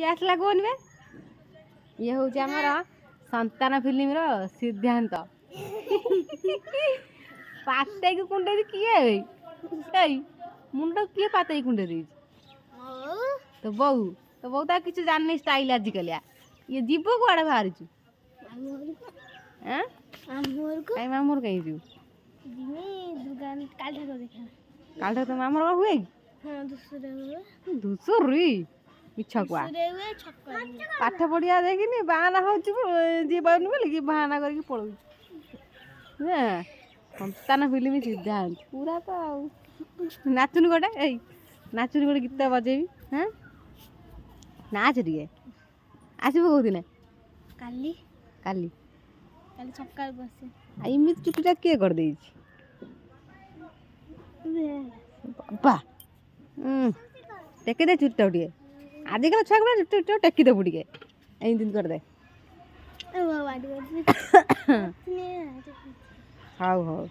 किए आसला कौन बे ये हूँ आमर संतान फिल्म रो सिद्धांत पाते को कुंडे किए मुंड किए पाते कुंडे दी तो बहु तो किसी जान स्टाइल आजिकल ये जीव कड़े बाहर कहीं मामूर कहीं जीव काल तो मामूर हुए धूसर मिछा कुआ पाठ पढ़िया देखनी बाहाना हो जी पाऊनी बोल कि बाहाना करके पड़ो संतान फिल्म सिद्धांत पूरा तो नाचुनी गोटे ए नाचुनी गोटे गीत बजेबी हाँ नाच टे आसबू कौ दिन काली काली काली सकाळ बसे इमित चुटीटा किए कर दे बाबा टेकी दे चुट्टा टे आजिकल छुआ चुट्टा टेकी देबू टे एमती करदे हाउ हाउ